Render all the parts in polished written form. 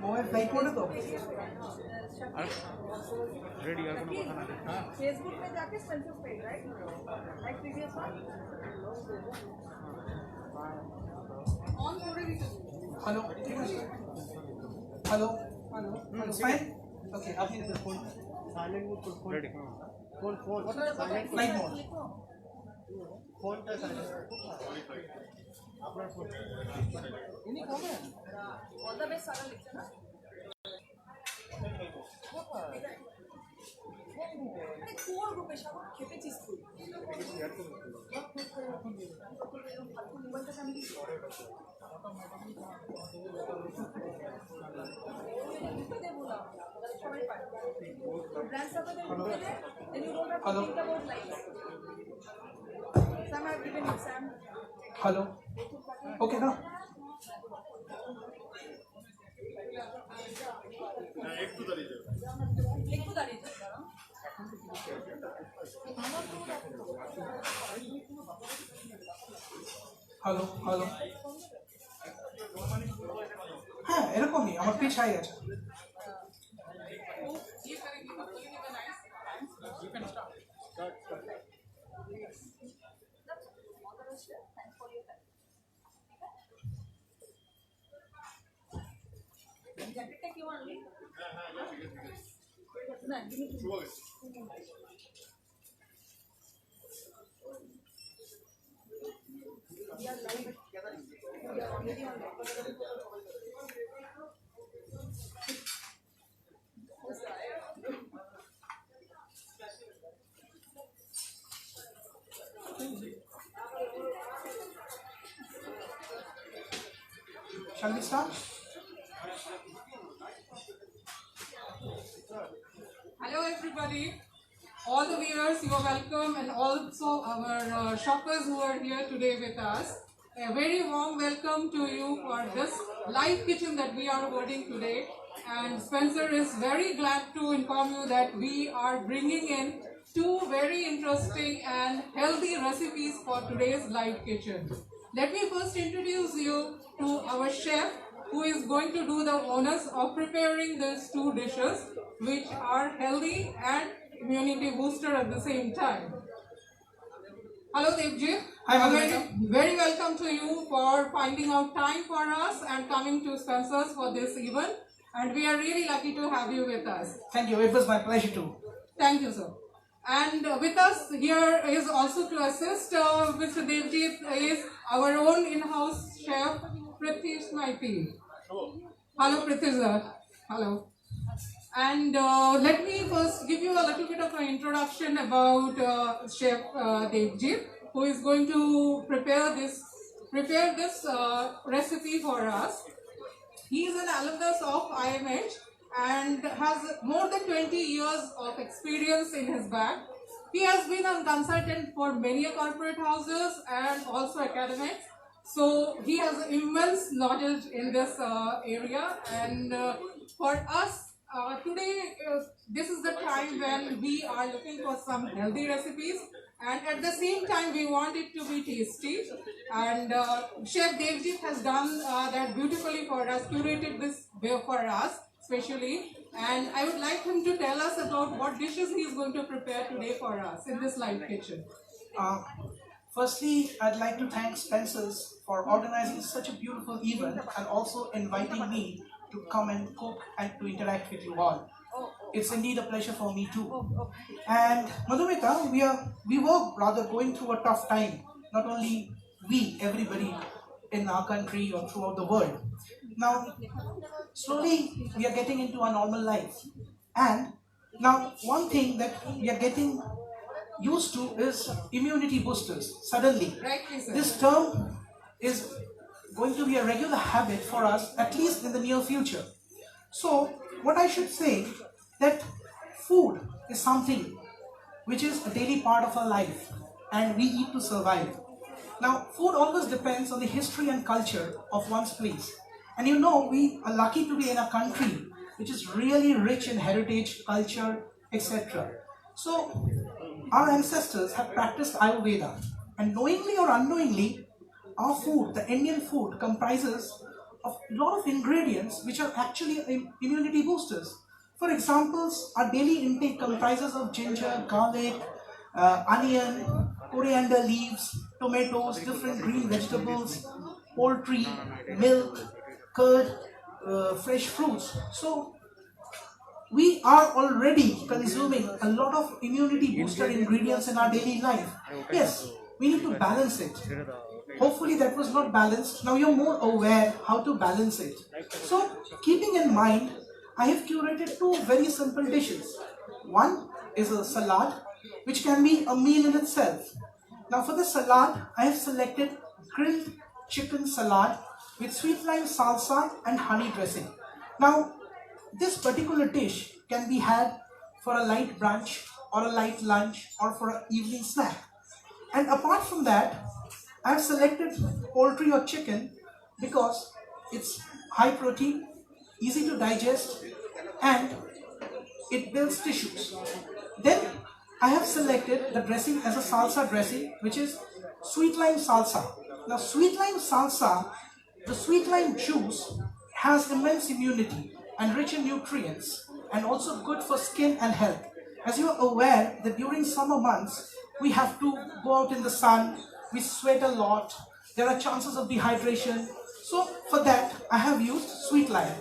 Mobile flight mode है तो ready यार कोनो पता ना फेसबुक पे जाके Spencer page right like previous one on थोड़े भी hello hello hello fine okay आपने phone silent mode phone ready phone flight mode phone का साइलेंट अपना फोन इन्हीं कौन है ऑल द बेस्ट सारा लिखते ना अरे कोर ग्रुप है शायद खेपे चीज कोई हेलो ओके ना हेलो हेलो हाँ এরকমই আমার পিছ আই গেছে Shall we start? Hello everybody, all the viewers, you are welcome, and also our shoppers who are here today with us. A very warm welcome to you for this live kitchen that we are holding today. And Spencer is very glad to inform you that we are bringing in two very interesting and healthy recipes for today's live kitchen. Let me first introduce you to our chef who is going to do the honors of preparing these two dishes, which are healthy and immunity booster at the same time. Hello Devji. Hi, very, very welcome to you for finding out time for us and coming to Spencer's for this event. And we are really lucky to have you with us. Thank you. It was my pleasure too. Thank you, sir. And with us here is also to assist Mr. Devjit is our own in-house chef Prithvish Maipi. Hello Prithvish sir. Hello. And let me first give you a little bit of an introduction about Chef Devjit, who is going to prepare this recipe for us. He is an alumnus of IMH and has more than 20 years of experience in his back. He has been a consultant for many corporate houses and also academics. So he has immense knowledge in this area, and for us today, this is the time when we are looking for some healthy recipes, and at the same time we want it to be tasty. And Chef Devjit has done that beautifully for us, curated this for us specially, and I would like him to tell us about what dishes he is going to prepare today for us in this live kitchen. Firstly, I'd like to thank Spencer's for organizing such a beautiful event and also inviting me to come and cook and to interact with you all. It's indeed a pleasure for me too. And Madhumita, we were rather going through a tough time. Not only we, everybody in our country or throughout the world. Now, slowly we are getting into our normal life. And now one thing that we are getting used to is immunity boosters. Suddenly, this term is going to be a regular habit for us, at least in the near future. So, what I should say, that food is something which is a daily part of our life and we eat to survive. Now, food always depends on the history and culture of one's place. And you know, we are lucky to be in a country which is really rich in heritage, culture, etc. So, our ancestors have practiced Ayurveda, and knowingly or unknowingly, our food, the Indian food, comprises a lot of ingredients which are actually immunity boosters. For examples, our daily intake comprises of ginger, garlic, onion, coriander leaves, tomatoes, different green vegetables, poultry, milk, curd, fresh fruits. So we are already consuming a lot of immunity booster ingredients in our daily life. Yes, we need to balance it. Hopefully that was not balanced. Now you're more aware how to balance it. So keeping in mind, I have curated two very simple dishes. One is a salad, which can be a meal in itself. Now for the salad, I have selected grilled chicken salad with sweet lime salsa and honey dressing. Now this particular dish can be had for a light brunch or a light lunch or for an evening snack. And apart from that, I have selected poultry or chicken because it's high protein, easy to digest, and it builds tissues. Then I have selected the dressing as a salsa dressing, which is sweet lime salsa. Now sweet lime salsa, the sweet lime juice has immense immunity and rich in nutrients and also good for skin and health. As you are aware that during summer months, we have to go out in the sun, we sweat a lot, there are chances of dehydration. So for that, I have used sweet lime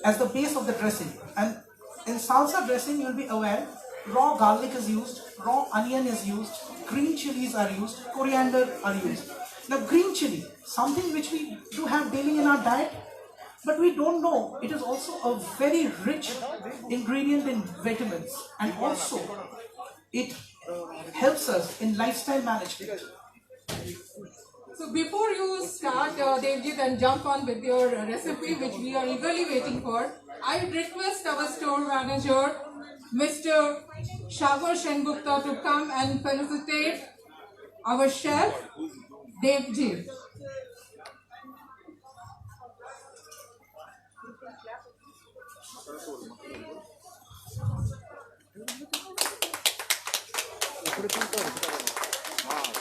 as the base of the dressing. And in salsa dressing, you'll be aware, raw garlic is used, raw onion is used, green chilies are used, coriander are used. Now green chili, something which we do have daily in our diet, but we don't know it is also a very rich ingredient in vitamins, and also it helps us in lifestyle management. So before you start, Devjit, and jump on with your recipe, which we are eagerly waiting for, I would request our store manager, Mr. Sagar Sengupta, to come and felicitate our chef, Devjit.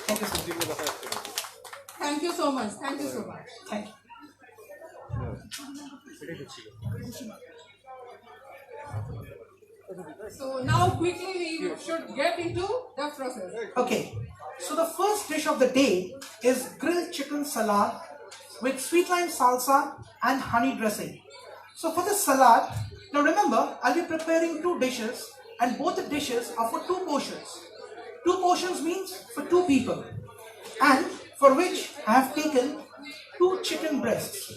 Thank you, sir. Thank you so much. Thank you so much. Thank you. So now quickly we should get into the process. Okay, so the first dish of the day is grilled chicken salad with sweet lime salsa and honey dressing. So for the salad, now remember, I'll be preparing two dishes, and both the dishes are for two portions. Two portions means for two people, and for which I have taken two chicken breasts.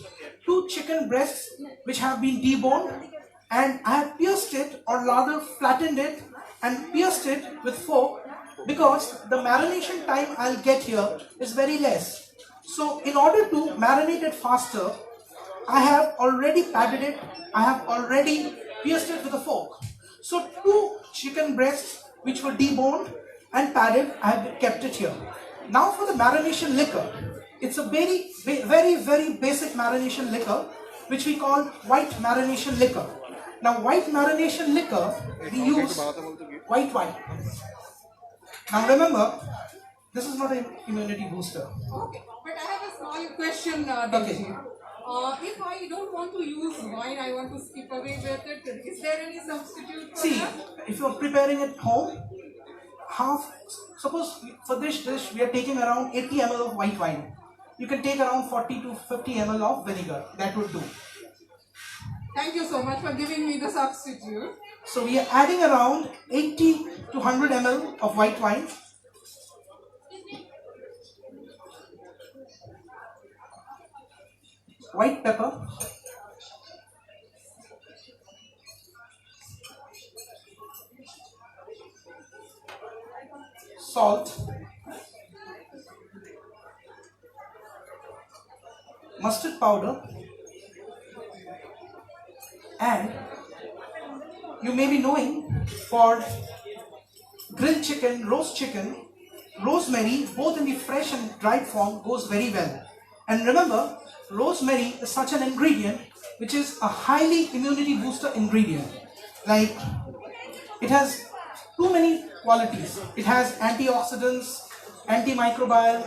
Two chicken breasts which have been deboned, and I have pierced it, or rather flattened it and pierced it with fork, because the marination time I'll get here is very less. So in order to marinate it faster, I have already padded it, I have already pierced it with a fork. So two chicken breasts which were deboned and padded, I have kept it here. Now for the marination liquor, it's a very basic marination liquor which we call white marination liquor. Now white marination liquor, we use white wine. Now remember, this is not an immunity booster. Okay, but I have a small question, Devjit. If I don't want to use wine, I want to skip away with it. Is there any substitute for See, that? if you're preparing at home, suppose for this dish we are taking around 80 ml of white wine. You can take around 40 to 50 ml of vinegar. That would do. Thank you so much for giving me the substitute. So we are adding around 80 to 100 ml of white wine. White pepper. Salt. Mustard powder. And you may be knowing, for grilled chicken, rosemary, both in the fresh and dried form, goes very well. And remember, rosemary is such an ingredient which is a highly immunity booster ingredient. Like, it has too many qualities. It has antioxidants, antimicrobial,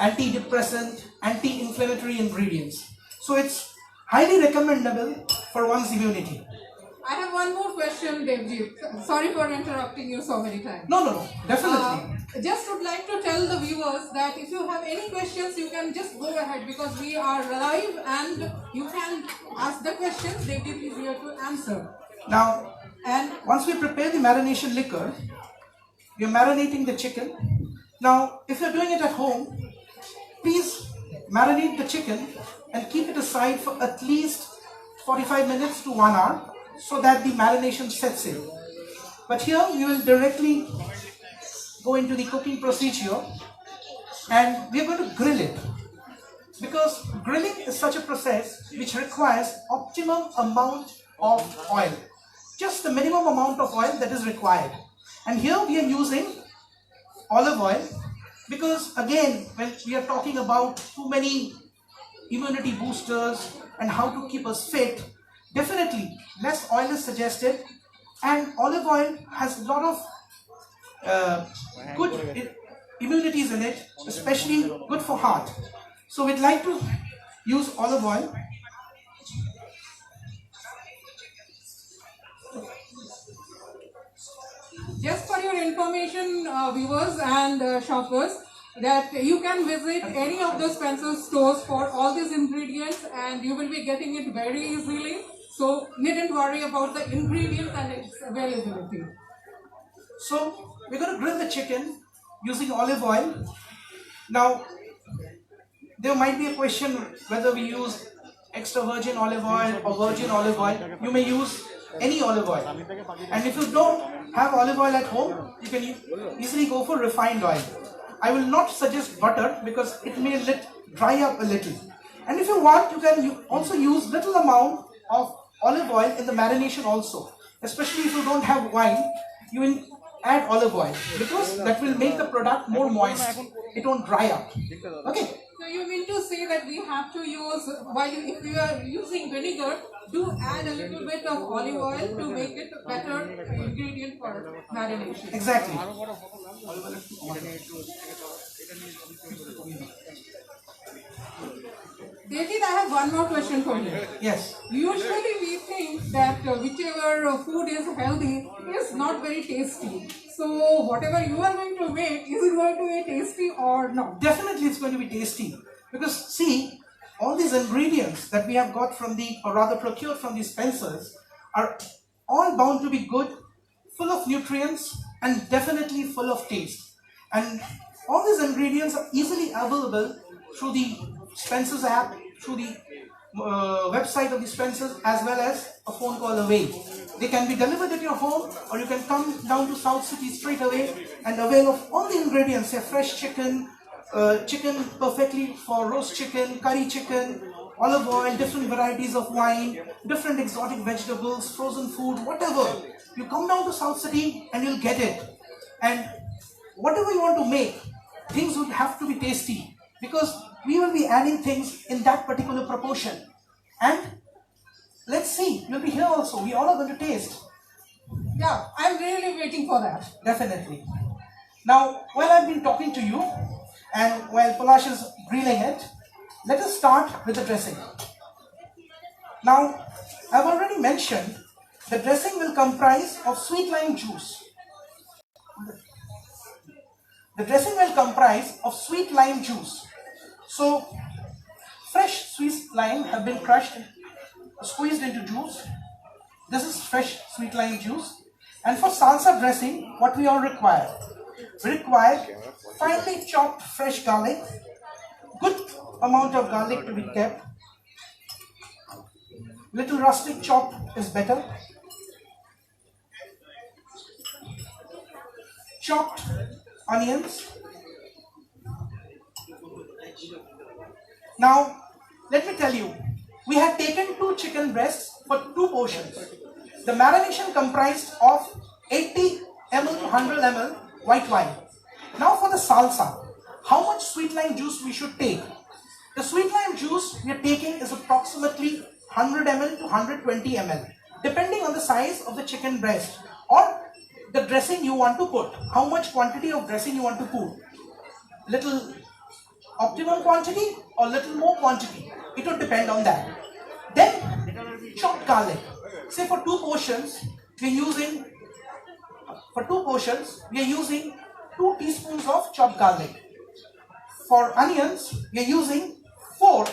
antidepressant, anti-inflammatory ingredients. So it's highly recommendable for one's immunity. I have one more question, Devjit. Sorry for interrupting you so many times. No, definitely. Just would like to tell the viewers that if you have any questions, you can just go ahead because we are live and you can ask the questions. Devjit is here to answer. Now, And once we prepare the marination liquor, we are marinating the chicken. Now, if you're doing it at home, please marinate the chicken and keep it aside for at least 45 minutes to 1 hour so that the marination sets in. But here we will directly go into the cooking procedure and we are going to grill it, because grilling is such a process which requires optimum amount of oil, just the minimum amount of oil that is required. And here we are using olive oil because, again, when we are talking about too many immunity boosters and how to keep us fit, definitely less oil is suggested, and olive oil has a lot of good immunities in it, especially good for heart. So we'd like to use olive oil. just for your information, viewers and shoppers, that you can visit any of the Spencer stores for all these ingredients and you will be getting it very easily. So needn't worry about the ingredients and its availability. So we're going to grill the chicken using olive oil. Now, there might be a question whether we use extra virgin olive oil or virgin olive oil. You may use any olive oil. And if you don't have olive oil at home, you can easily go for refined oil. I will not suggest butter because it may dry up a little. And if you want, you can also use little amount of olive oil in the marination also. Especially if you don't have wine, you will add olive oil because that will make the product more moist. It won't dry up. Okay. So you mean to say that we have to use, if we are using vinegar, to add a little bit of olive oil to make it a better ingredient for marination. Exactly. Devjit, I have one more question for you. Yes. Usually we think that whichever food is healthy is not very tasty. So whatever you are going to make, is it going to be tasty or not? Definitely it's going to be tasty. Because see, all these ingredients that we have got from or rather procured from the Spencers are all bound to be good, full of nutrients and definitely full of taste. And all these ingredients are easily available through the Spencers app, through the website of the Spencers, as well as a phone call away. They can be delivered at your home, or you can come down to South City straight away and avail of all the ingredients, say fresh chicken, chicken perfectly for roast chicken, curry chicken, olive oil, different varieties of wine, different exotic vegetables, frozen food, whatever. You come down to South City and you'll get it. And whatever you want to make, things would have to be tasty because we will be adding things in that particular proportion. And let's see, you'll be here also. We all are going to taste. Yeah, I'm really waiting for that. Definitely. Now, while I've been talking to you and while Palash is grilling it, let us start with the dressing. Now, I've already mentioned the dressing will comprise of sweet lime juice. The dressing will comprise of sweet lime juice. So, fresh sweet lime have been crushed, squeezed into juice. This is fresh sweet lime juice. And for salsa dressing, what we all require? We require finely chopped fresh garlic, good amount of garlic to be kept. Little rustic chop is better. Chopped onions. Now, let me tell you, we had taken 2 chicken breasts for 2 portions. The marination comprised of 80 ml to 100 ml white wine. Now for the salsa, how much sweet lime juice we should take? The sweet lime juice we are taking is approximately 100 ml to 120 ml, depending on the size of the chicken breast or the dressing you want to put. How much quantity of dressing you want to put? Little optimum quantity or little more quantity? it would depend on that. Then chopped garlic. Say for two portions, we are using 2 teaspoons of chopped garlic. For onions, we are using 4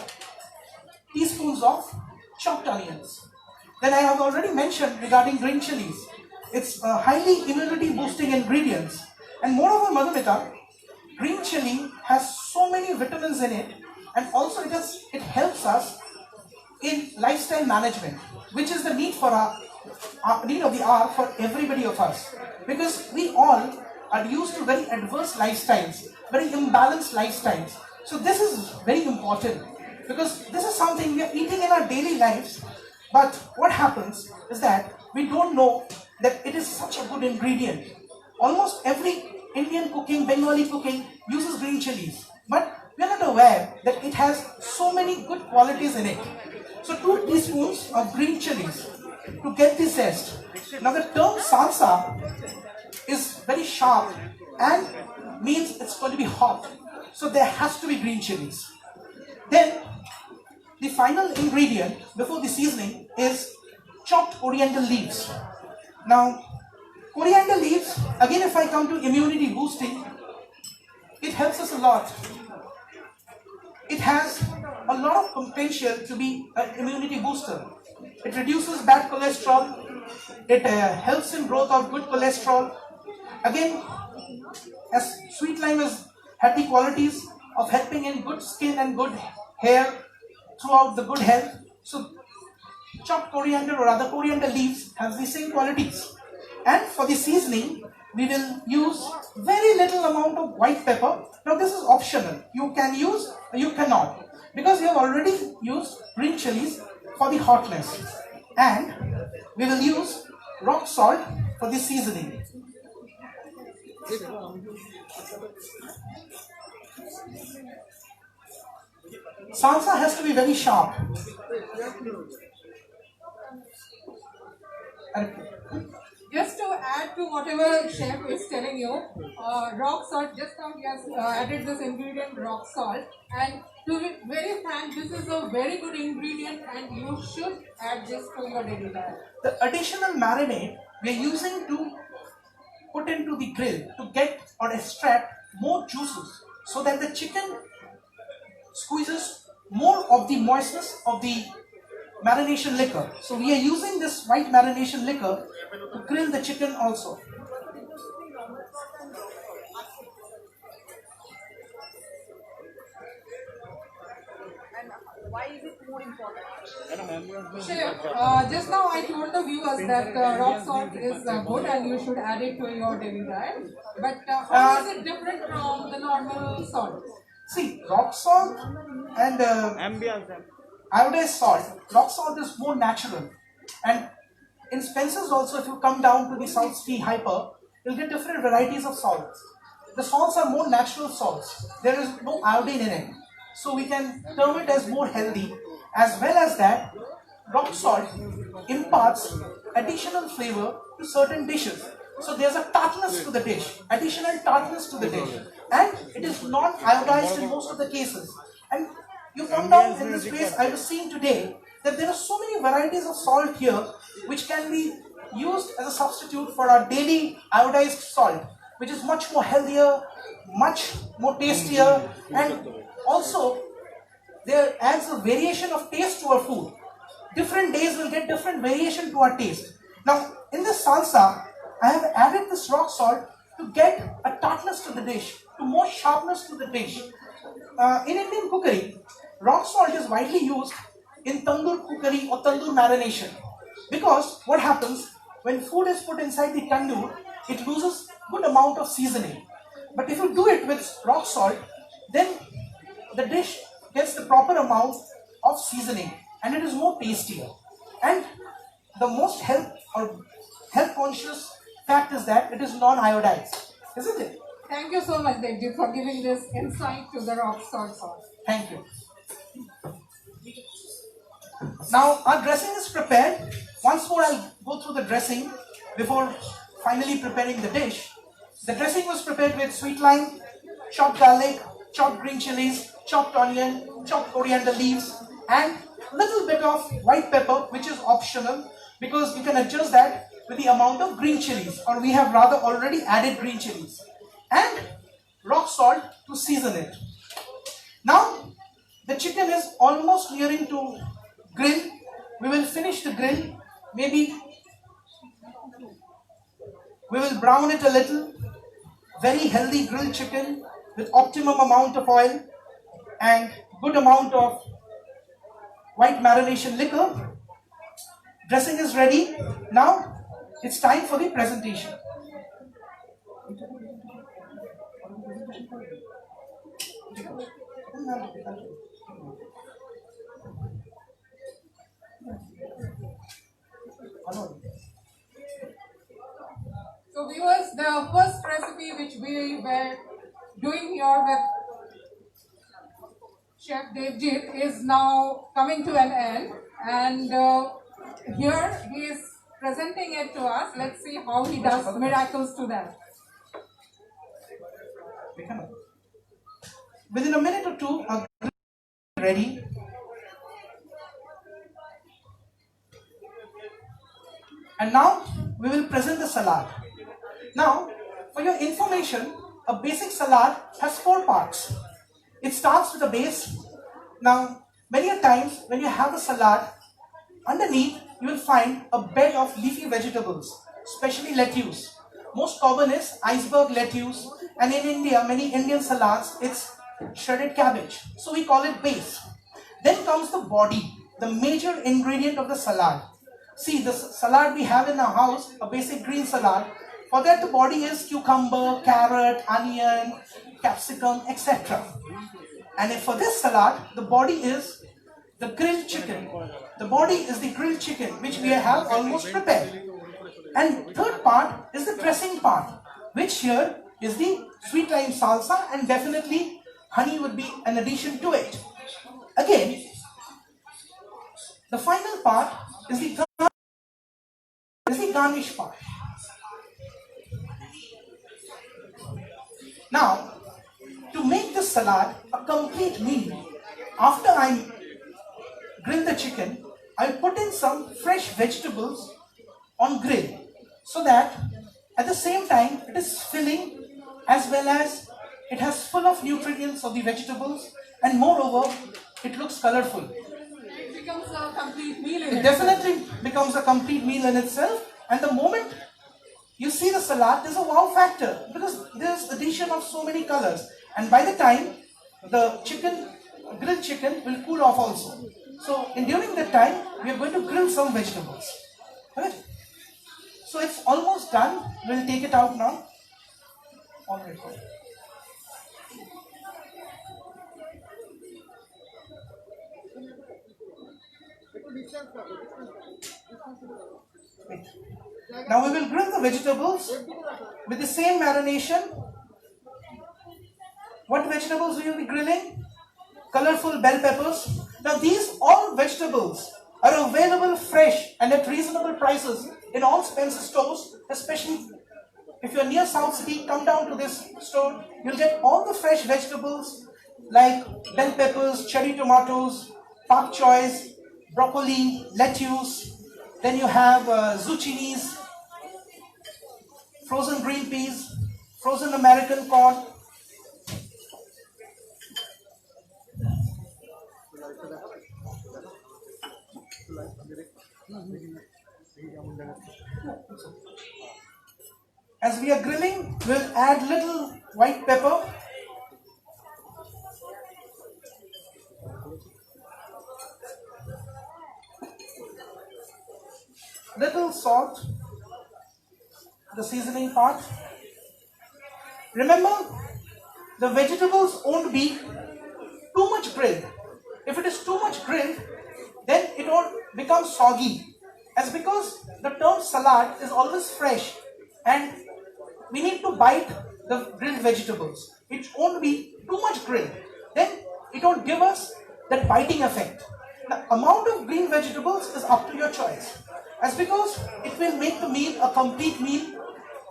teaspoons of chopped onions. Then I have already mentioned regarding green chilies. It's a highly immunity boosting ingredients. And moreover, Madhumita, green chili has so many vitamins in it, and also it helps us in lifestyle management, which is the need for our need of the hour for everybody of us. Because we all are used to very adverse lifestyles, very imbalanced lifestyles. So this is very important because this is something we are eating in our daily lives. But what happens is that we don't know that it is such a good ingredient. Almost every Indian cooking, Bengali cooking uses green chilies, but we are not aware that it has so many good qualities in it. So 2 teaspoons of green chilies to get the zest. Now the term salsa is very sharp and means it's going to be hot. So there has to be green chilies. Then the final ingredient before the seasoning is chopped coriander leaves. Now coriander leaves, again if I come to immunity boosting, it helps us a lot. It has a lot of potential to be an immunity booster. It reduces bad cholesterol. It helps in growth of good cholesterol. Again, as sweet lime has had the qualities of helping in good skin and good hair throughout the good health. So chopped coriander or other coriander leaves has the same qualities. And for the seasoning, we will use very little amount of white pepper. Now this is optional. You can use or you cannot, because we have already used green chilies for the hotness. And we will use rock salt for the seasoning. Salsa has to be very sharp. Just to add to whatever chef is telling you, rock salt, just now he has added this ingredient rock salt, and to be very frank, this is a very good ingredient and you should add this to your daily diet. The additional marinade we are using to put into the grill to get or extract more juices so that the chicken squeezes more of the moistness of the marination liquor. So we are using this white marination liquor to grill the chicken also. And why is it more important? Chef, just now I told the viewers that rock salt is good and you should add it to your daily diet. But how is it different from the normal salt? See, rock salt and iodized salt, rock salt is more natural. And in Spencer's also, if you come down to the South Sea Hyper, you'll get different varieties of salts. The salts are more natural salts. There is no iodine in it. So we can term it as more healthy. As well as that, rock salt imparts additional flavor to certain dishes. So there's a tartness to the dish, additional tartness to the dish. And it is not iodized in most of the cases. And you come down in this place, I was seeing today that there are so many varieties of salt here which can be used as a substitute for our daily iodized salt, which is much more healthier, much more tastier, and also there adds a variation of taste to our food. Different days will get different variation to our taste. Now in this salsa, I have added this rock salt to get a tartness to the dish, to more sharpness to the dish. In Indian cookery, rock salt is widely used in tandoor cookery or tandoor marination, because what happens when food is put inside the tandoor, it loses good amount of seasoning. But if you do it with rock salt, then the dish gets the proper amount of seasoning and it is more tastier. And the most health conscious fact is that it is non-iodized, isn't it? Thank you so much, Devjit, for giving this insight to the rock salt sauce. Thank you. Now our dressing is prepared. Once more I'll go through the dressing before finally preparing the dish. The dressing was prepared with sweet lime, chopped garlic, chopped green chilies, chopped onion, chopped coriander leaves, and little bit of white pepper, which is optional because you can adjust that with the amount of green chilies, or we have rather already added green chilies, and rock salt to season it. Now the chicken is almost nearing to grill. We will finish the grill. Maybe we will brown it a little. Very healthy grilled chicken with optimum amount of oil and good amount of white marination liquor. Dressing is ready. Now it's time for the presentation. So viewers, the first recipe which we were doing here with Chef Devjit is now coming to an end, and here he is presenting it to us. Let's see how he does miracles to that. Within a minute or two, our grill is ready. And now we will present the salad. Now, for your information, a basic salad has 4 parts. It starts with a base. Now, many a times when you have a salad, underneath you will find a bed of leafy vegetables, especially lettuce. Most common is iceberg lettuce, and in India, many Indian salads, it's shredded cabbage. So we call it base. Then comes the body, the major ingredient of the salad. See, the salad we have in our house, a basic green salad, for that the body is cucumber, carrot, onion, capsicum, etc. And if for this salad, the body is the grilled chicken. The body is the grilled chicken, which we have almost prepared. And third part is the dressing part, which here is the sweet lime salsa, and definitely honey would be an addition to it. Again, the final part is the garnish part. Now, to make this salad a complete meal, after I grill the chicken, I put in some fresh vegetables on grill, so that at the same time it is filling, as well as it has full of nutrients of the vegetables, and moreover it looks colorful. It becomes a complete meal in It itself. definitely becomes a complete meal in itself, and the moment you see the salad, there's a wow factor because there's addition of so many colors, and by the time the grilled chicken will cool off also. So during that time, we are going to grill some vegetables. Right? So it's almost done. We'll take it out now. All right. Wait. Now we will grill the vegetables with the same marination. What vegetables we will be grilling? Colorful bell peppers. Now these all vegetables are available fresh and at reasonable prices in all Spencer stores, especially if you're near South City, come down to this store. You'll get all the fresh vegetables like bell peppers, cherry tomatoes, pak choys, broccoli, lettuce. Then you have zucchinis, frozen green peas, frozen American corn. As we are grilling, we'll add little white pepper. Little salt, the seasoning part. Remember, the vegetables won't be too much grilled. If it is too much grilled, then it won't become soggy. As because the term salad is always fresh and we need to bite the grilled vegetables. It won't be too much grilled. Then it won't give us that biting effect. The amount of green vegetables is up to your choice. As because it will make the meal a complete meal,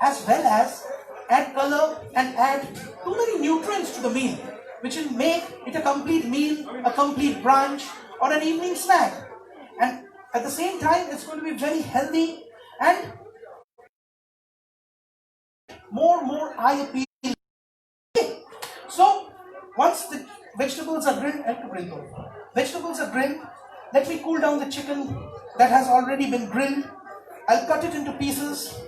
as well as add color and add too many nutrients to the meal, which will make it a complete meal, a complete brunch, or an evening snack. And at the same time, it's going to be very healthy and more eye appealing. So once the vegetables are grilled, let me cool down the chicken that has already been grilled. I'll cut it into pieces.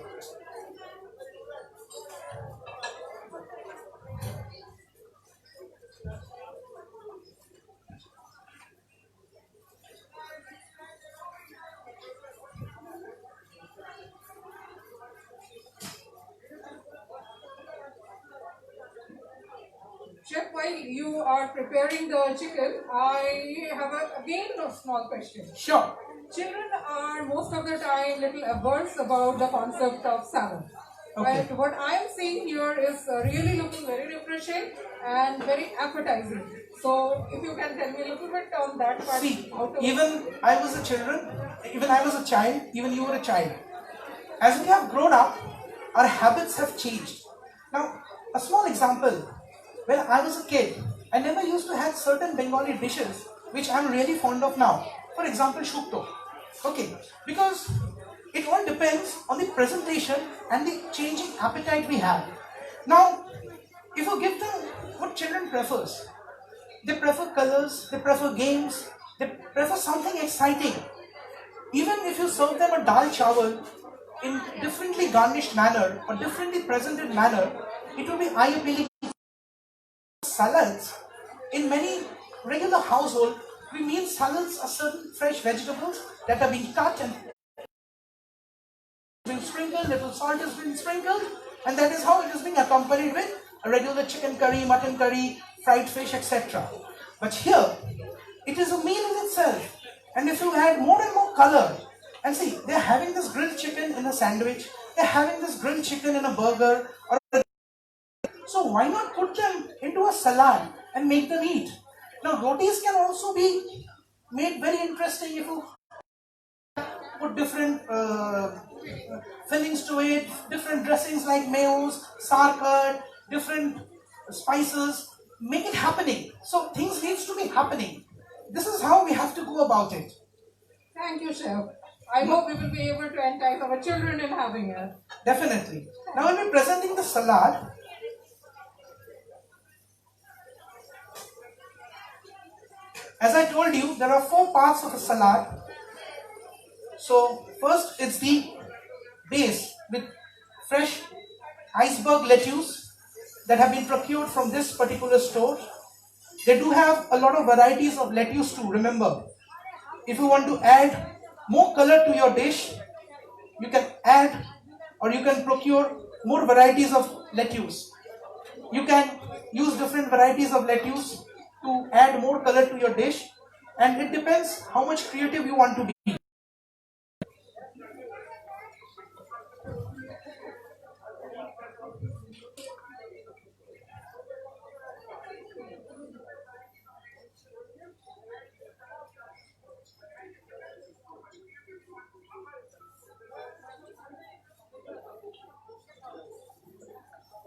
Chef, while you are preparing the chicken, I have again a small question. Sure. Children are most of the time little averse about the concept of salad. Okay. But what I am seeing here is really looking very refreshing and very appetizing. So if you can tell me a little bit on that part. See, how to even I was a child, even you were a child. As we have grown up, our habits have changed. Now, a small example. When I was a kid, I never used to have certain Bengali dishes which I'm really fond of now. For example, shukto. Okay, because it all depends on the presentation and the changing appetite we have. Now, if you give them what children prefers, they prefer colors, they prefer games, they prefer something exciting. Even if you serve them a dal chawal in differently garnished manner or differently presented manner, it will be eye-appealing. Salads, in many regular household, we mean salads are certain fresh vegetables that are being cut and being sprinkled, little salt is being sprinkled, and that is how it is being accompanied with a regular chicken curry, mutton curry, fried fish, etc. But here, it is a meal in itself. And if you add more and more color, and see, they're having this grilled chicken in a sandwich, they're having this grilled chicken in a burger, or so why not put them into a salad and make them eat? Now rotis can also be made very interesting if you put different fillings to it, different dressings like mayos, sour curd, different spices, make it happening. So things needs to be happening. This is how we have to go about it. Thank you, Chef. I hope we will be able to entice our children in having it. Definitely. Now when we're presenting the salad, as I told you, there are 4 parts of a salad. So first it's the base with fresh iceberg lettuce that have been procured from this particular store. They do have a lot of varieties of lettuce too, remember. If you want to add more color to your dish, you can add or you can procure more varieties of lettuce. You can use different varieties of lettuce to add more color to your dish, and it depends how much creative you want to be.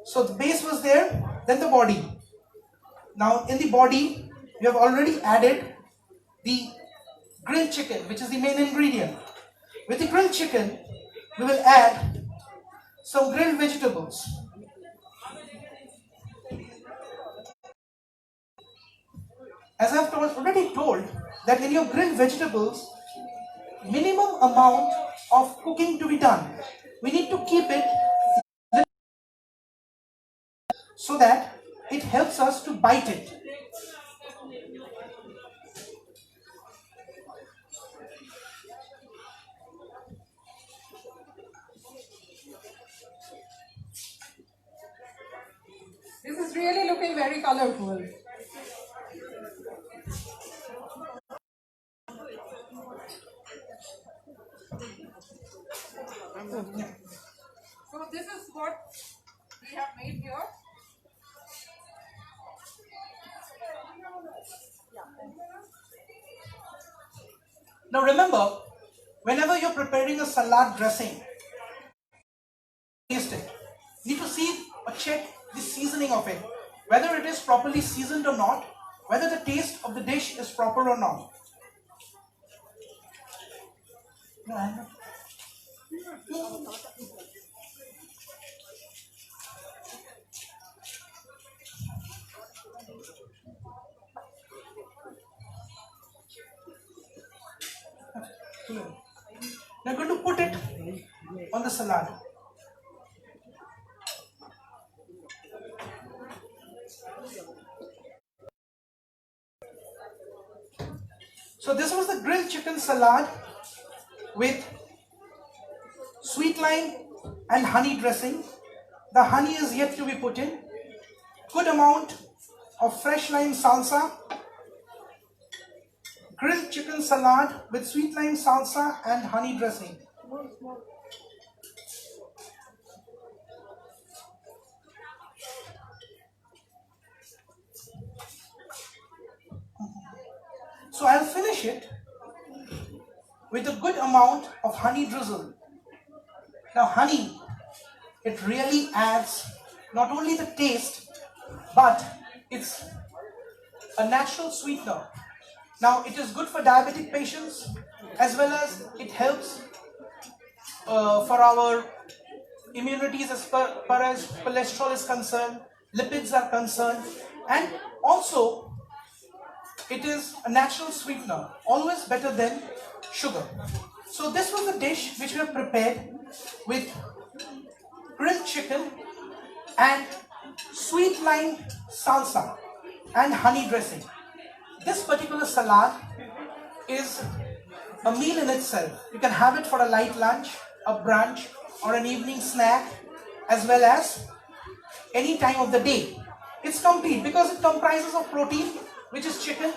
So the base was there, then the body. Now in the body, we have already added the grilled chicken, which is the main ingredient. With the grilled chicken, we will add some grilled vegetables. As I have already told, that in your grilled vegetables, minimum amount of cooking to be done. We need to keep it so that it helps us to bite it. This is really looking very colorful. So this is what we have made here. Now remember, whenever you're preparing a salad dressing, taste it. You need to see or check the seasoning of it, whether it is properly seasoned or not, whether the taste of the dish is proper or not. No, I'm not. Now I'm going to put it on the salad. So this was the grilled chicken salad with sweet lime and honey dressing. The honey is yet to be put in. Good amount of fresh lime salsa. Grilled chicken salad with sweet lime salsa and honey dressing. So I'll finish it with a good amount of honey drizzle. Now honey, it really adds not only the taste, but it's a natural sweetener. Now it is good for diabetic patients, as well as it helps for our immunities as far as cholesterol is concerned, lipids are concerned, and also it is a natural sweetener, always better than sugar. So this was the dish which we have prepared with grilled chicken and sweet lime salsa and honey dressing. This particular salad is a meal in itself. You can have it for a light lunch, a brunch, or an evening snack, as well as any time of the day. It's complete because it comprises of protein, which is chicken,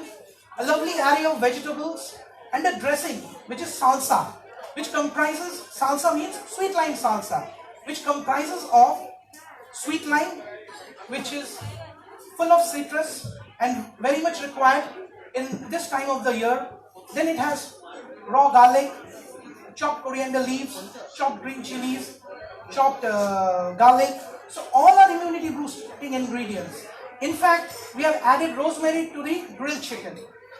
a lovely array of vegetables, and a dressing, which is salsa, which comprises, salsa means sweet lime salsa, which comprises of sweet lime, which is full of citrus and very much required in this time of the year. Then it has raw garlic, chopped coriander leaves, chopped green chilies, chopped garlic. So all are immunity boosting ingredients. In fact, we have added rosemary to the grilled chicken.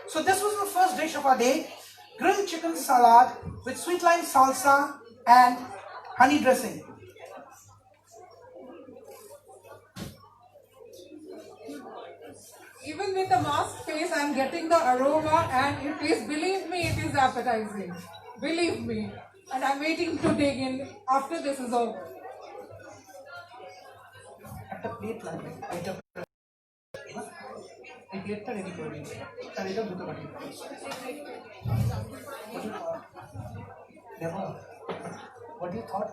So this was the first dish of our day, grilled chicken salad with sweet lime salsa and honey dressing. Even with the masked face, I am getting the aroma, and it is, believe me, it is appetizing. Believe me. And I am waiting to dig in after this is over. একটা plate লাগবে এটা এই প্লেটটা ready করে দিন তার এটা দুটো পাঠিয়ে দেখো what you thought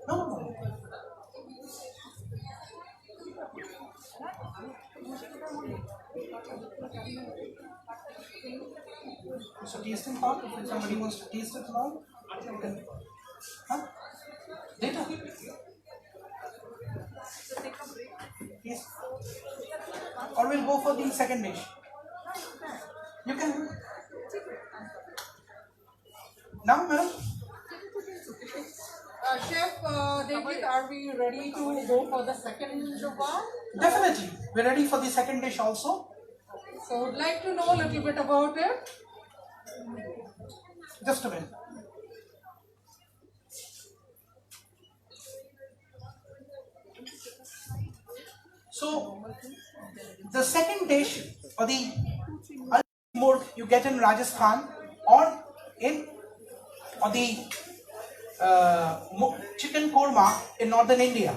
no no so tasting part if somebody wants to taste it now you can huh? Later yes or we'll go for the second dish you can now madam Chef David, are we ready to go for the second one? definitely we're ready for the second dish also. So I would like to know a little bit about it. Just a minute. So the second dish or the murg you get in Rajasthan or the chicken korma in northern India.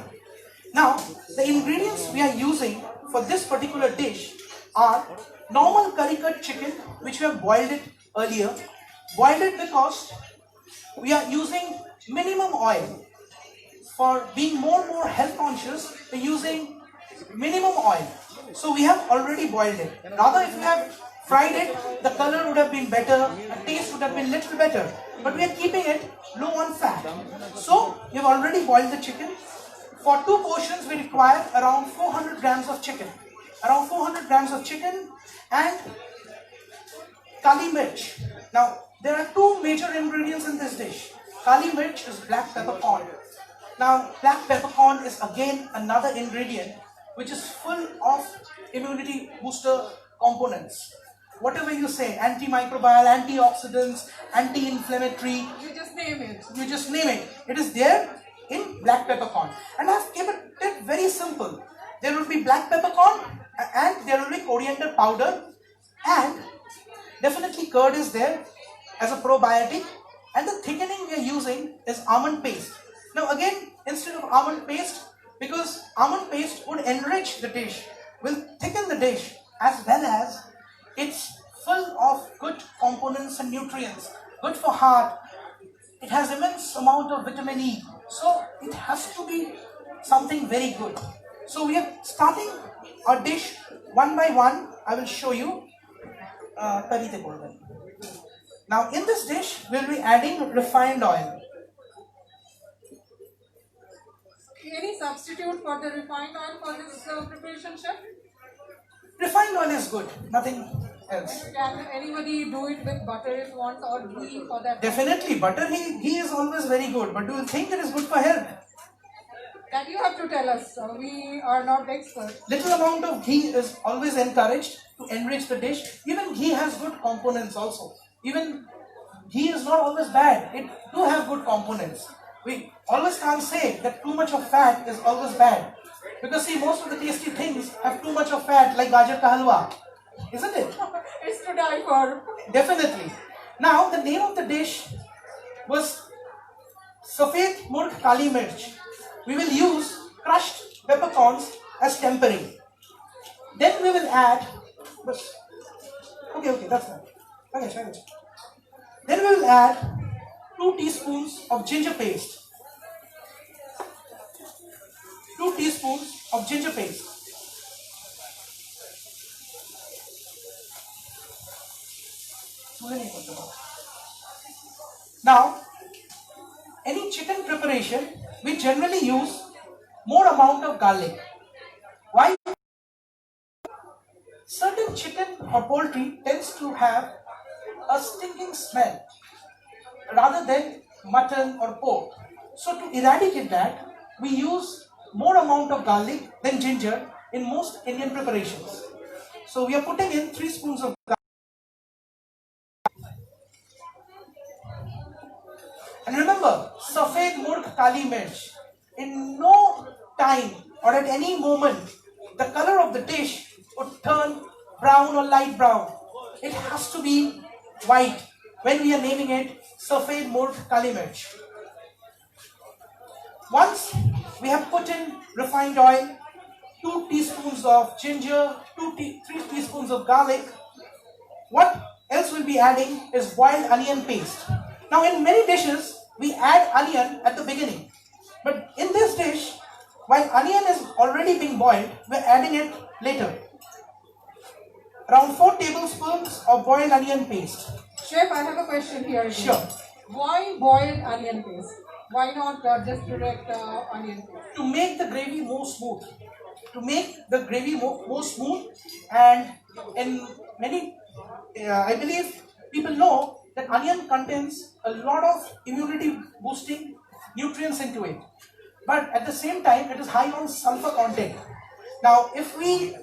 Now the ingredients we are using for this particular dish are normal curry cut chicken, which we have boiled it earlier. Boiled it because we are using minimum oil. For being more health conscious, we're using minimum oil. So we have already boiled it. Rather, if we have fried it, the color would have been better, the taste would have been little better. But we are keeping it low on fat. So we have already boiled the chicken. For 2 portions, we require around 400 grams of chicken. Around 400 grams of chicken and kali mirch. Now, there are 2 major ingredients in this dish. Kali mirch is black peppercorn. Now, black peppercorn is again another ingredient which is full of immunity booster components. Whatever you say, antimicrobial, antioxidants, anti-inflammatory, You just name it. you just name it. It is there in black peppercorn. And I've kept it very simple. There will be black peppercorn and there will be coriander powder, and definitely curd is there as a probiotic, and the thickening we are using is almond paste. Now again, instead of almond paste, because almond paste would enrich the dish, will thicken the dish, as well as it's full of good components and nutrients, good for heart. It has immense amount of vitamin E, so it has to be something very good. So we are starting our dish one by one. I will show you. Now in this dish, we'll be adding refined oil. Any substitute for the refined oil for this preparation, chef? Refined oil is good, nothing else. Can anybody do it with butter if wants, or ghee for that? Definitely, butter ghee is always very good, but do you think it is good for health? That you have to tell us. We are not experts. Little amount of ghee is always encouraged to enrich the dish. Even ghee has good components also. Even ghee is not always bad. It do have good components. We always can't say that too much of fat is always bad. Because see, most of the tasty things have too much of fat, like gajar ka halwa. Isn't it? It's to die for. Definitely. Now, the name of the dish was Safed Murg Kali Mirch. We will use crushed peppercorns as tempering. Then we will add, okay, that's fine. Okay. Then we will add 2 teaspoons of ginger paste. 2 teaspoons of ginger paste. Now, any chicken preparation, we generally use more amount of garlic. Why? Certain chicken or poultry tends to have a stinking smell rather than mutton or pork. So to eradicate that, we use more amount of garlic than ginger in most Indian preparations. So we are putting in 3 spoons of garlic. And remember, Safed Murg Kali Mirch. In no time or at any moment, the color of the dish would turn brown or light brown. It has to be white when we are naming it Safed Murg Kali Mirch. Once we have put in refined oil, 2 teaspoons of ginger, 3 teaspoons of garlic, what else we'll be adding is boiled onion paste. Now in many dishes, we add onion at the beginning. But in this dish, while onion is already being boiled, we're adding it later. Around 4 tablespoons of boiled onion paste. Chef, I have a question here. Again. Sure. Why boiled onion paste? Why not just direct onion paste? To make the gravy more smooth. To make the gravy more smooth, and in many, I believe people know that onion contains a lot of immunity boosting nutrients into it. But at the same time, it is high on sulfur content. Now, if we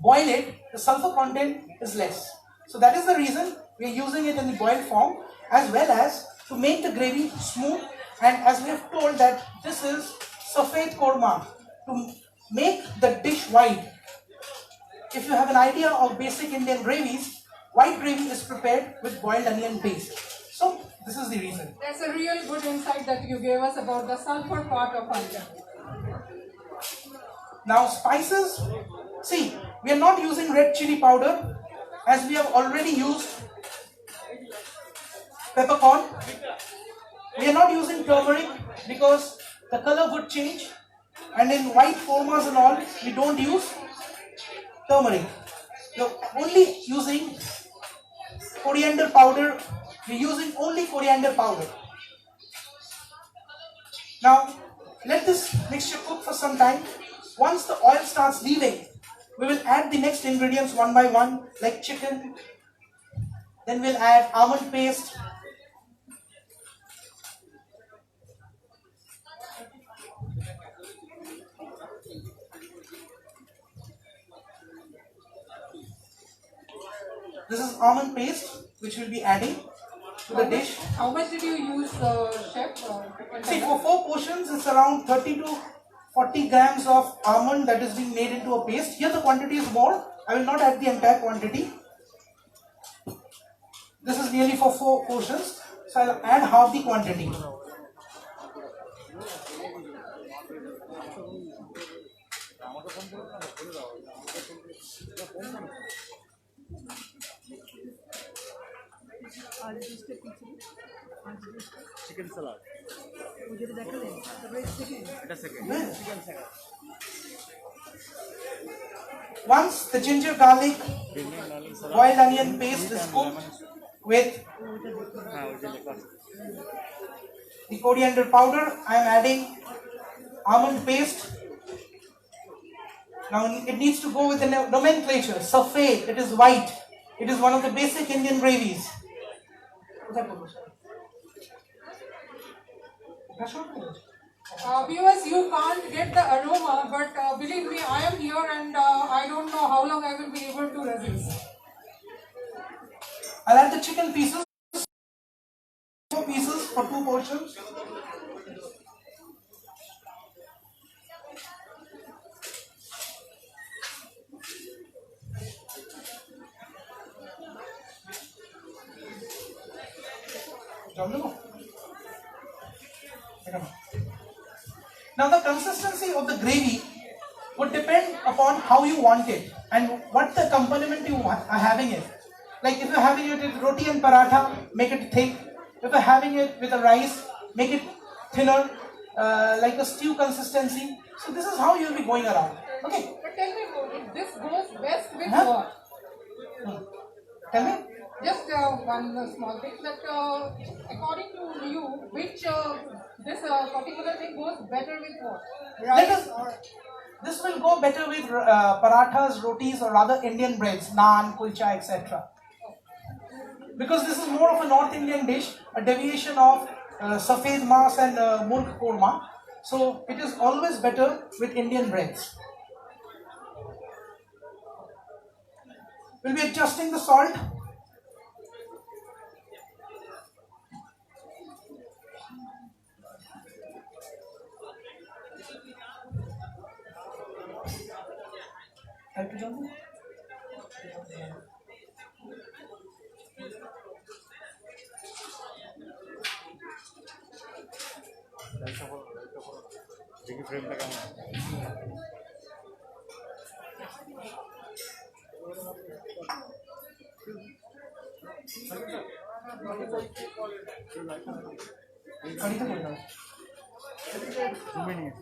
boil it, the sulfur content is less. So that is the reason we are using it in the boiled form, as well as to make the gravy smooth. And as we have told that this is Safed Korma, to make the dish white. If you have an idea of basic Indian gravies, white gravy is prepared with boiled onion paste. So this is the reason. That's a real good insight that you gave us about the sulfur part of onion. Now spices, see, we are not using red chili powder, as we have already used peppercorn. We are not using turmeric because the color would change, and in white kormas and all, we don't use turmeric. We are only using coriander powder. We are using only coriander powder. Now, let this mixture cook for some time. Once the oil starts leaving, we will add the next ingredients one by one, like chicken. Then we'll add almond paste. This is almond paste which we'll be adding to the dish. How much did you use, chef? See, for 4 portions, it's around 30 to 40 grams of almond that is being made into a paste. Here the quantity is more. I will not add the entire quantity. This is nearly for 4 portions, so I'll add half the quantity. Chicken salad এটা second Once the ginger garlic boiled onion paste is cooked with হ্যাঁ ওই যে লেখা আছে the coriander powder, I am adding almond paste. Now it needs to go with the nomenclature. Safed, it is white. It is one of the basic Indian gravies. Viewers, you can't get the aroma, but believe me, I am here and I don't know how long I will be able to resist. I'll add the chicken pieces. 4 pieces for 2 portions. Now the consistency of the gravy would depend upon how you want it and what the accompaniment you are having it. Like if you're having it with roti and paratha, make it thick. If you're having it with a rice, make it thinner, like a stew consistency. So this is how you'll be going around. Okay. But tell me, this goes best with Huh? what? Tell me. Just one small thing that according to you, which this particular thing goes better with what? Let Rice us- or This will go better with parathas, rotis, or other Indian breads, naan, kulcha, etc. Because this is more of a North Indian dish, a deviation of safed mas and murg korma. So it is always better with Indian breads. We'll be adjusting the salt. Have to jump in? দেখি ফ্রেমটা কেমন কড়িতে করে দাও। ঘুমে নিয়ে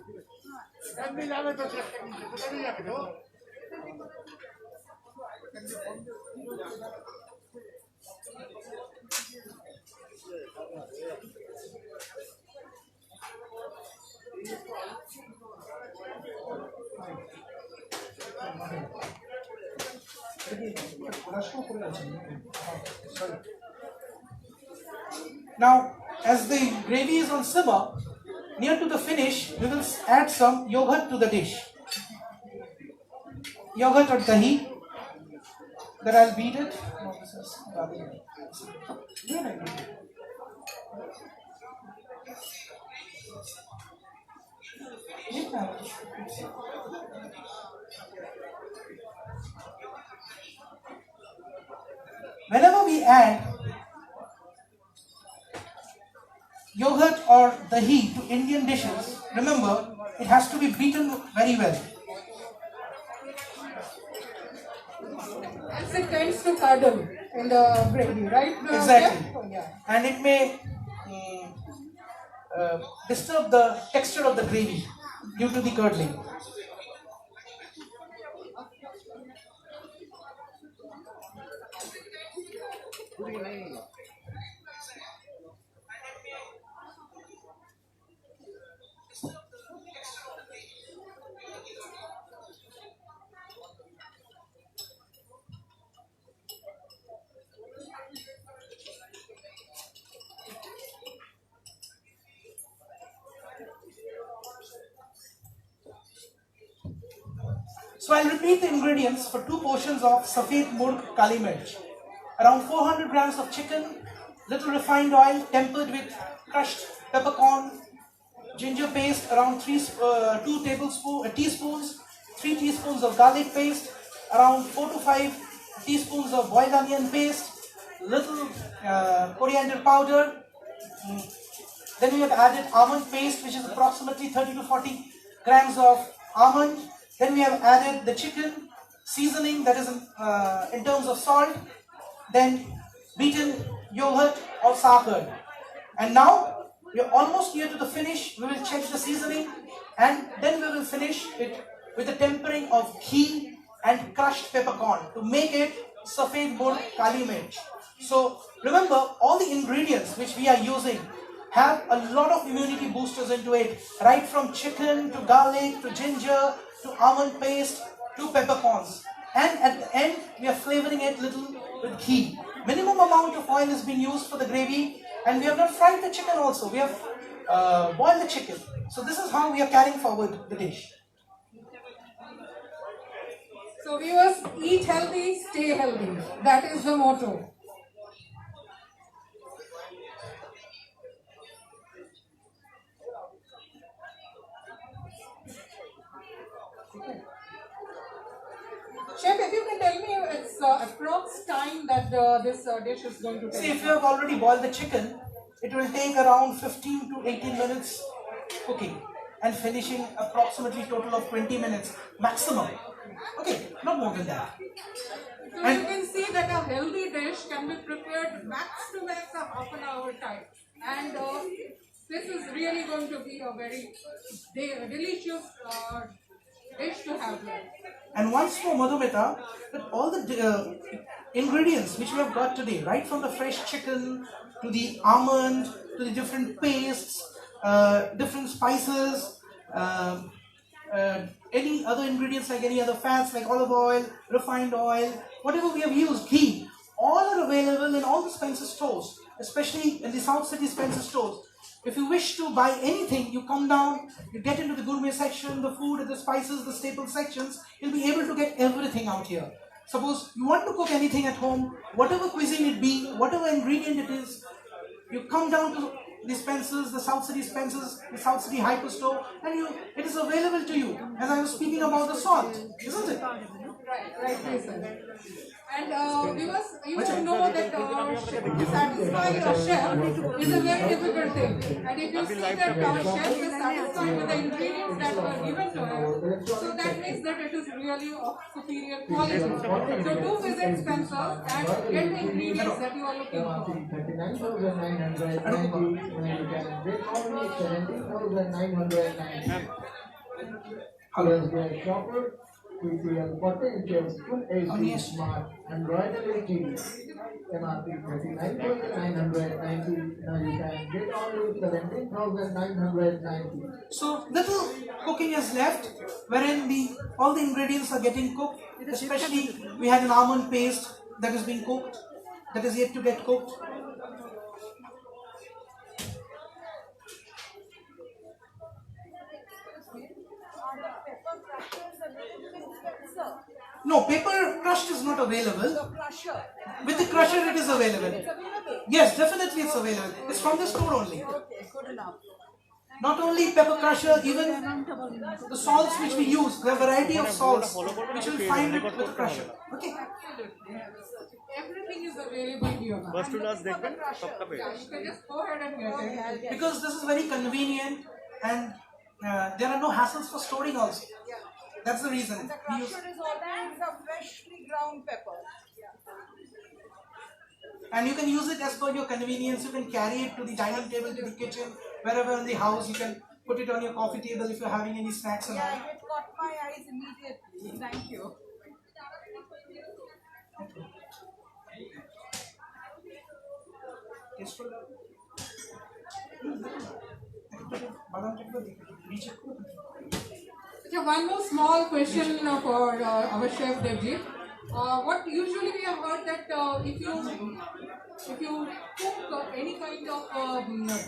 Now, as the gravy is on simmer, near to the finish, we will add some yogurt to the dish. Yogurt or dahi. That I'll beat it. No, this is where I beat it? Whenever we add yogurt or dahi to Indian dishes, remember it has to be beaten very well. as it tends to curdle in the gravy, right? Exactly. Chef? Oh, yeah. And it may disturb the texture of the gravy due to the curdling. So I'll repeat the ingredients for 2 portions of Safed Murg Kali Mirch. around 400 grams of chicken, little refined oil tempered with crushed peppercorn, ginger paste around 2 teaspoons, 3 teaspoons of garlic paste, around 4 to 5 teaspoons of boiled onion paste, little coriander powder. Then we have added almond paste, which is approximately 30 to 40 grams of almond. Then we have added the chicken seasoning, that is in terms of salt. Then beaten yogurt or sour curd. And now we are almost near to the finish. We will check the seasoning and then we will finish it with the tempering of ghee and crushed peppercorn to make it Safed Bur Kali Mirch. So remember, all the ingredients which we are using have a lot of immunity boosters into it, right from chicken to garlic to ginger to almond paste to peppercorns. And at the end, we are flavoring it little with ghee. Minimum amount of oil is being used for the gravy, and we have not fried the chicken also. We have boiled the chicken. So this is how we are carrying forward the dish. So viewers, eat healthy, stay healthy. That is the motto. Chef, if you can tell me its approx time that this dish is going to take. See, if you have already boiled the chicken, it will take around 15 to 18 minutes cooking and finishing approximately total of 20 minutes maximum. Okay, not more than that. So you can see that a healthy dish can be prepared max to max a half an hour time. And this is really going to be a very delicious dish to have here. And once more, Madhumita, that all the ingredients which we have got today, right from the fresh chicken to the almond to the different pastes, different spices, any other ingredients like any other fats like olive oil, refined oil, whatever we have used, ghee, all are available in all the Spencer stores, especially in the South City Spencer stores. If you wish to buy anything, you come down, you get into the gourmet section, the food, the spices, the staple sections, you'll be able to get everything out here. Suppose you want to cook anything at home, whatever cuisine it be, whatever ingredient it is, you come down to the Spencers, the South City Spencers, the South City Hyperstore, and it is available to you. As I was speaking about the salt, isn't it? Right, sir. And viewers, you know that to satisfy a chef is a very difficult thing. And if you see that our chef is satisfied with the ingredients that were given to him, so that means that it is really of superior quality. So do visit Spencer's and get the ingredients that you are looking for. 39,990, you can get only 17,990. Plus the shopper, with the 40 inches full HD smart Android LED MRP 39,990. Now you can get only 17,990. So little cooking is left, wherein all the ingredients are getting cooked. Especially we had an almond paste that is being cooked, that is yet to get cooked. No, paper crushed is not available. With the crusher it is available. Yes, definitely it's available. It's from the store only. Okay, good enough. Not only pepper crusher, even the salts which we use, the variety of salts which you will find it with the crusher. Okay. Everything is available here. बस to last देख लें कब कब Yeah, you can just go ahead and get it. Because this is very convenient and there are no hassles for storing also. That's the reason. The crusher is always a freshly ground pepper. And you can use it as per your convenience. You can carry it to the dining table, to the kitchen, wherever in the house. You can put it on your coffee table if you're having any snacks and all. Yeah, it caught my eyes immediately. Thank you. Tasteful. Okay, one more small question for our chef Devjit. What usually we have heard that if you cook any kind of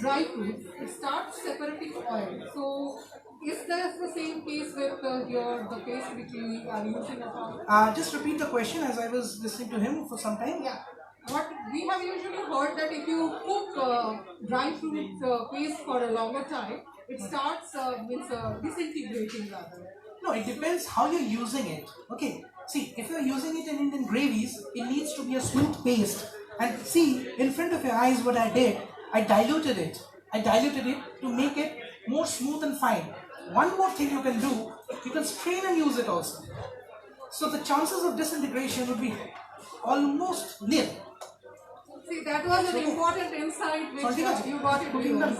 dry fruit, it starts separating oil. So is that the same case with the paste which we are using? Just repeat the question as I was listening to him for some time. Yeah. what we have usually heard that if you cook dry fruit paste for a longer time, it starts disintegrating rather. No, it depends how you're using it. Okay, see, if you're using it in Indian gravies, it needs to be a smooth paste. And see, in front of your eyes, what I did, I diluted it. I diluted it to make it more smooth and fine. One more thing you can do, you can strain and use it also. So the chances of disintegration would be almost nil. See, that was an important insight which you got it viewers.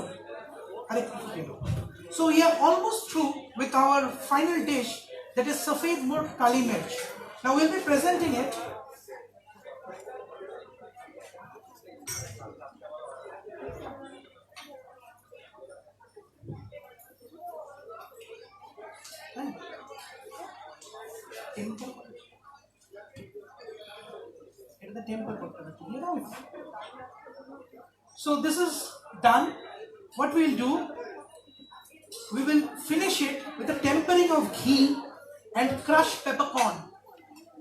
So we are almost through with our final dish, that is Safed Murg Kali Mirch. Now we'll be presenting it. So this is done. What we'll do, we will finish it with a tempering of ghee and crushed peppercorn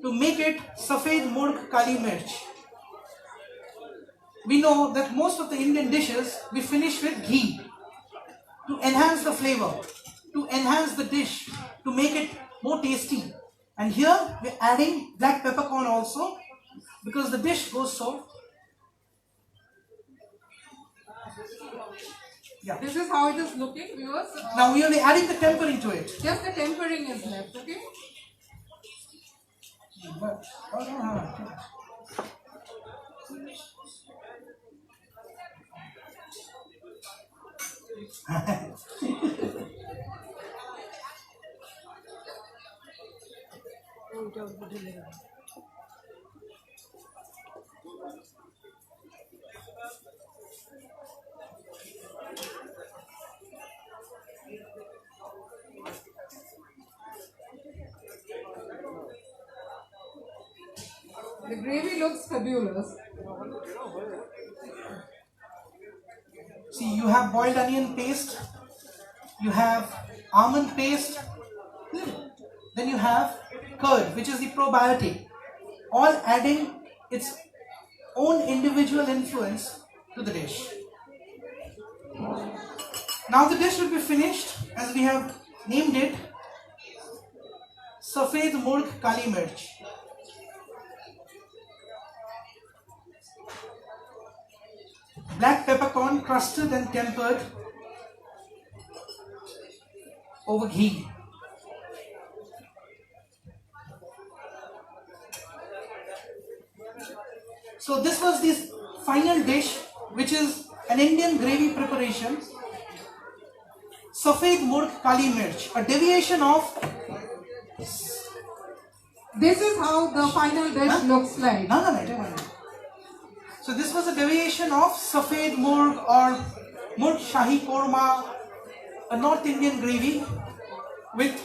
to make it Safed Murg Kali Mirch. We know that most of the Indian dishes we finish with ghee to enhance the flavor, to enhance the dish, to make it more tasty. And here we're adding black peppercorn also because the dish goes so. Yeah. This is how it is looking, viewers. Now we will be adding the tempering to it. Just the tempering is left, okay? The gravy looks fabulous. See, you have boiled onion paste, you have almond paste, then you have curd, which is the probiotic, all adding its own individual influence to the dish. Now the dish will be finished as we have named it Safed Murg Kali Mirch. Black peppercorn crusted and tempered over ghee. So this was this final dish, which is an Indian gravy preparation, Safed Murg Kali Mirch, a deviation of. This is how the final dish looks like. No. So this was a deviation of Safed Murg or Murg Shahi Korma, a North Indian gravy with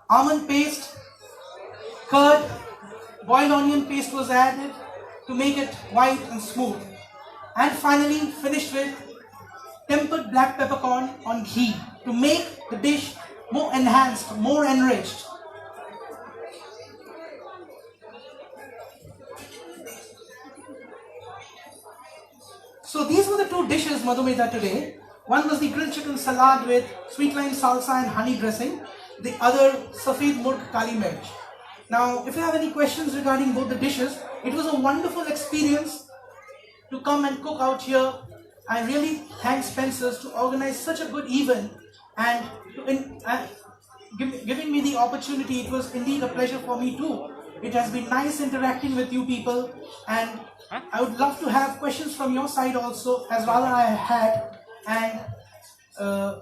almond paste, curd, boiled onion paste was added to make it white and smooth, and finally finished with tempered black peppercorn on ghee to make the dish more enhanced, more enriched. So these were the two dishes, Madhumita, today. One was the grilled chicken salad with sweet lime salsa and honey dressing. The other, Safed Murg Kali Mirch. Now, if you have any questions regarding both the dishes, it was a wonderful experience to come and cook out here. I really thank Spencer's to organize such a good event and giving me the opportunity. It was indeed a pleasure for me too. It has been nice interacting with you people, and I would love to have questions from your side also, as Radha I had, and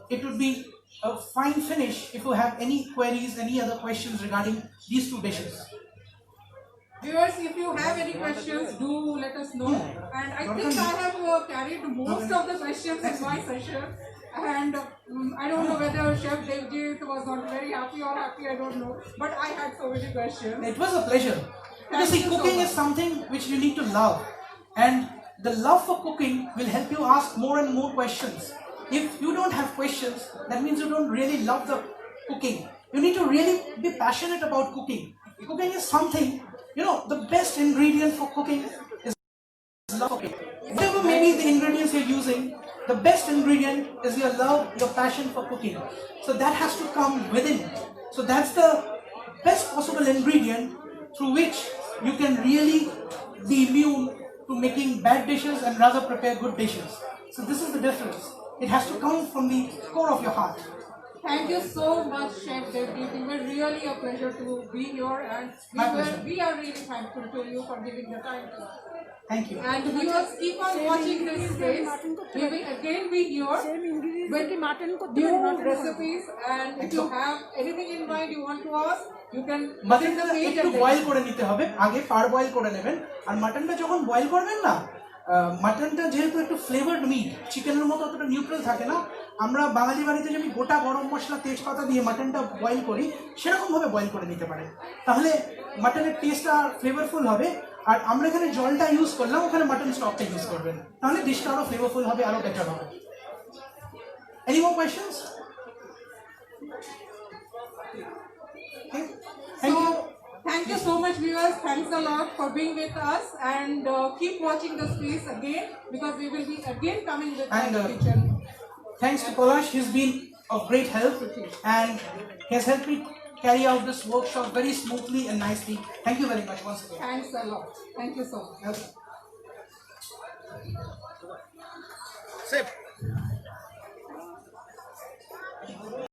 it would be a fine finish if you have any queries, any other questions regarding these two dishes. Viewers, if you have any questions, do let us know. And I think I have carried most of the questions in my session. And I don't know whether Chef Devjit was not very happy or happy, I don't know. But I had so many questions. It was a pleasure. Because see, cooking is something which you need to love. And the love for cooking will help you ask more and more questions. If you don't have questions, that means you don't really love the cooking. You need to really be passionate about cooking. Cooking is something, the best ingredient for cooking is love for cooking. Whatever may be the ingredients you're using, the best ingredient is your love, your passion for cooking. So that has to come within. So that's the best possible ingredient through which you can really be immune to making bad dishes and rather prepare good dishes. So this is the difference. It has to come from the core of your heart. Thank you so much, Chef Devdeep. It was really a pleasure to be here, and My pleasure. we are really thankful to you for giving the time to us. Thank you. And viewers, keep on watching this space. We will again be here with new recipes, and if you have anything in mind you want to ask, you can মাটনটা একটু boil করে নিতে হবে, আগে পার boil করে নেবেন। আর মাটনটা যখন বয়েল করবেন না, মাটনটা যেহেতু একটু ফ্লেভারড মিট, চিকেনের মতো অতটা নিউট্রাল থাকে না, আমরা বাঙালি বাড়িতে যেমন গোটা গরম মশলা তেজপাতা দিয়ে মাটনটা বয়েল করি, সেরকমভাবে বয়েল করে নিতে পারেন। তাহলে মাটনের টেস্টটা ফ্লেভারফুল হবে। আর আমরা এখানে জলটা ইউজ করলাম, ওখানে মাটন স্টকটা ইউজ করবেন, তাহলে ডিশটা আরও ফ্লেভারফুল হবে, আরও বেটার হবে। Any more questions? Okay. Thank you. Thank you so much, viewers. Thanks a lot for being with us, and keep watching the space again, because we will be again coming with our kitchen. Thanks to Palash, he's been of great help and he has helped me carry out this workshop very smoothly and nicely. Thank you very much once again. Thanks a lot. Thank you so much. Okay. Chef.